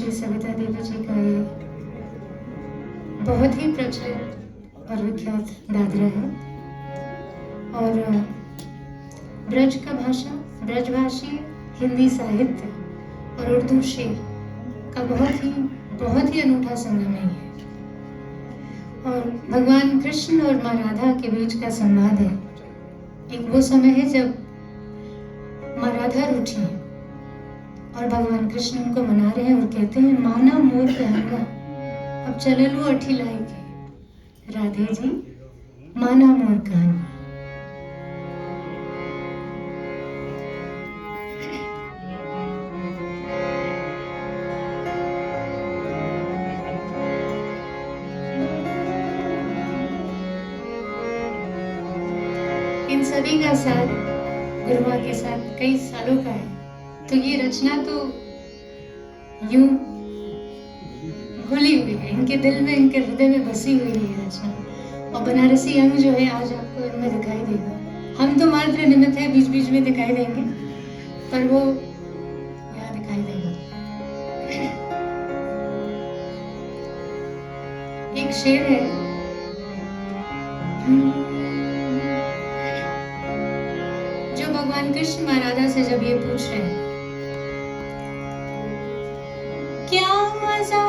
श्री सविता देवी जी का ये बहुत ही प्रचलित और विख्यात दादरा है। और ब्रज का भाषा, ब्रजभाषी हिंदी साहित्य और उर्दू शेर का बहुत ही अनूठा संगम है। और भगवान कृष्ण और माँ राधा के बीच का संवाद है। एक वो समय है जब माँ राधा रूठी है और भगवान कृष्ण उनको मना रहे हैं और कहते हैं, माना मोर कहंगा अब चललू अठी लाई के, राधे जी माना मोर कहंगा। इन सभी का साथ गुरुआ के साथ कई सालों का है। तो ये रचना तो यूं घुली हुई है इनके दिल में, इनके हृदय में बसी हुई है ये रचना। और बनारसी अंग जो है आज आपको इनमें दिखाई देगा। हम तो मात्र निमित्त है, बीच बीच में दिखाई देंगे, पर वो यहाँ दिखाई देगा। एक शेर है, जो भगवान कृष्ण माँ राधा से जब ये पूछ रहे हैं, क्या मजा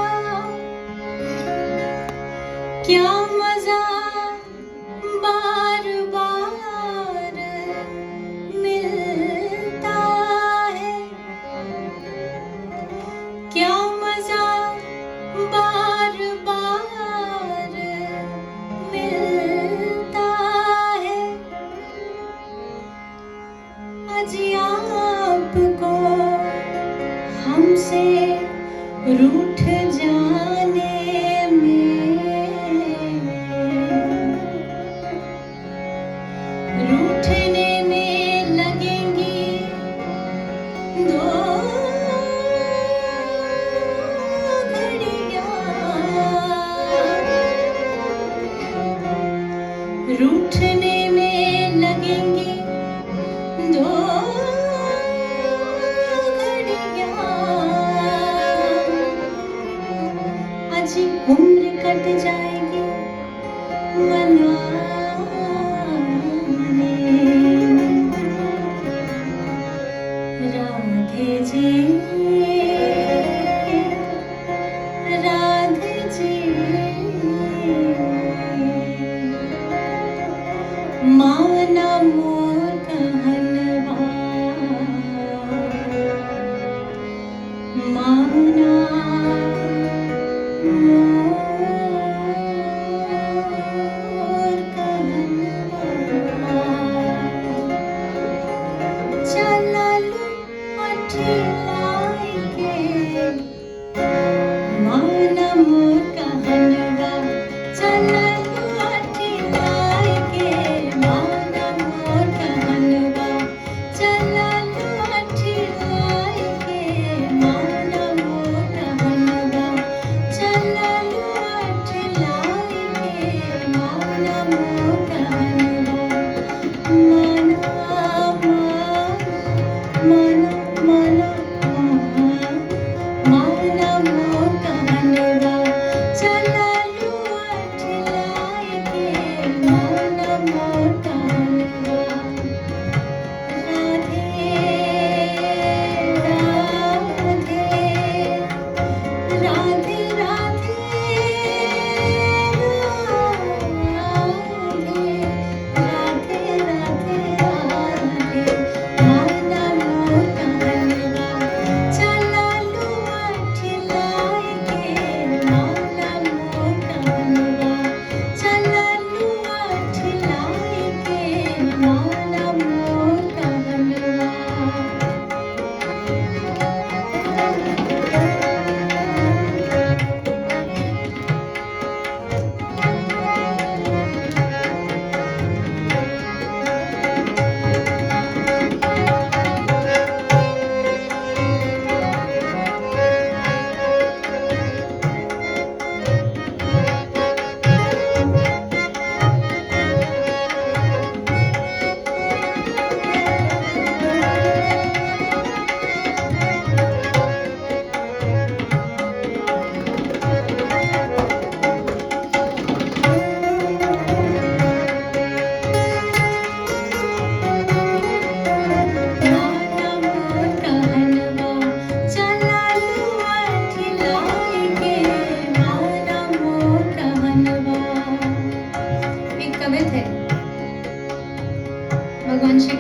बार बार मिलता है, क्या मजा बार बार मिलता है, अजी आपको हमसे रूठ जाने में, रूठने में लगेंगी दो घड़ियां, रूठने में लगेंगी दो उम्र कट जाएगी मनाने, राधे जी राधे जी माना मोर कहनवा, माना मोर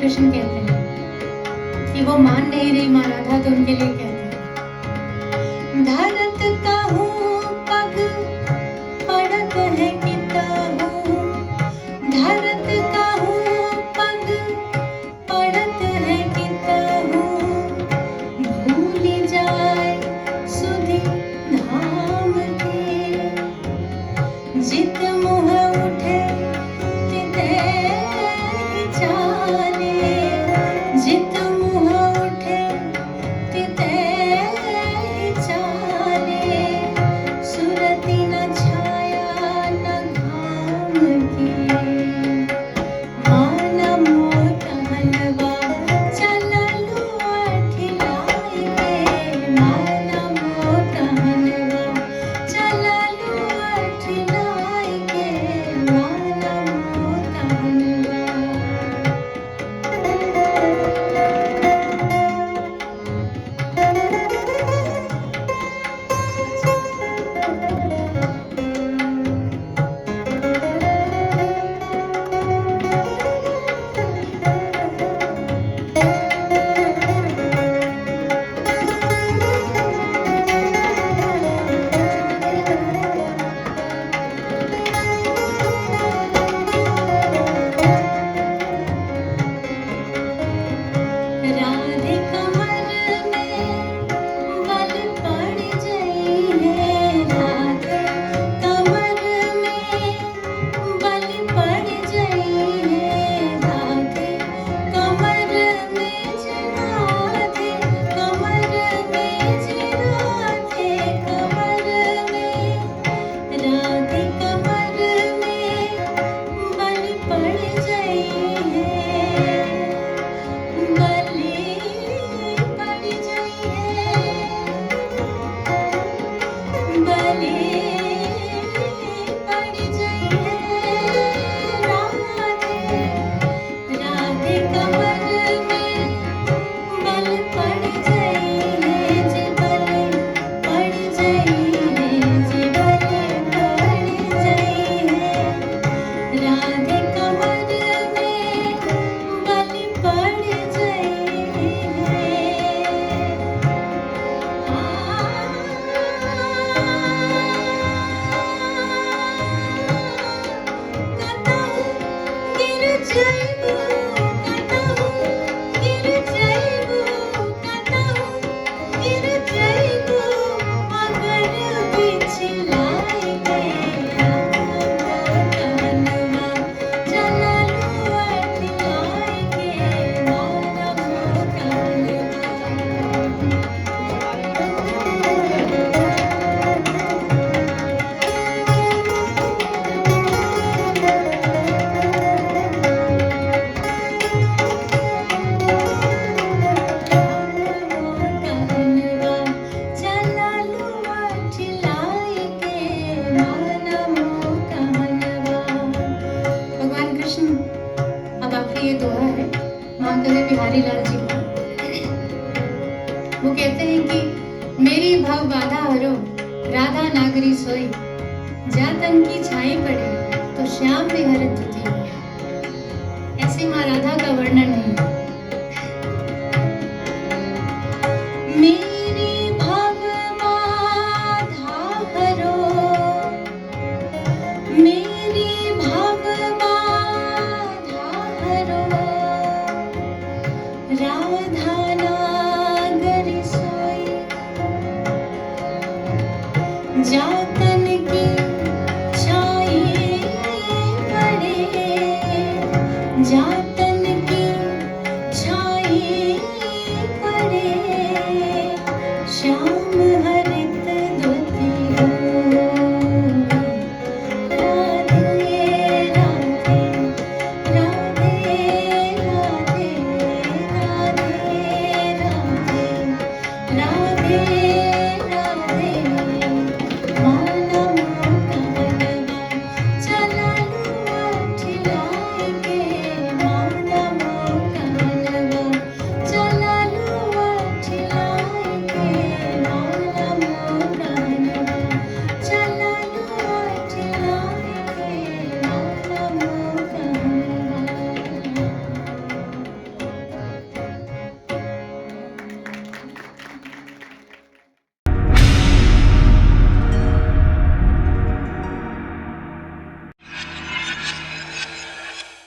कृष्ण कहते हैं कि वो मान नहीं रही माँ राधा, तो उनके लिए कहते हैं, धरत कहूँ पग पड़त है किताहूँ, धरत कहूँ पग पड़त है किताहूँ, भूल जाए सुधि धाम के, जित मुँह उठे तिते ही चाले, जित मुँह उठे तिते ही चाले, सुरति न छाया न घाम की, मान मोट हलवा चललू अठिलाई के, मान मोट हलवा चललू अठिलाई के, मान मोट हलवा। राधे कमर में बल पड़ जई है, राधे कमर में बल पड़ जई है, राधे कमर में राधे कमर में राधे कमर में, राधे कमर में बल पड़ जई है, बलि पड़ जई है, बलि पड़ जई है, राधे राधे कमर में बल पड़ जई है, जे बल पड़ जई है, जे बल पड़ जई है, राधे कमर में बल पड़ जई है। कतहु गिर जइबू, कतहु गिर जइबू, कतहु गिर जइबू, अगर बिछलाई के, कहनवा चललू अठिलाई के, मान मोट कहनवा चललू अठिलाई के, मान मोट कहनवा। भगवान कृष्ण, अब आखिरी ये दोहा है महाकवि बिहारी लाल जी का। वो कहते हैं कि मेरी भव बाधा हरो राधा नागरी सोई, जा तन की छाई पड़े तो श्याम विहरत थी।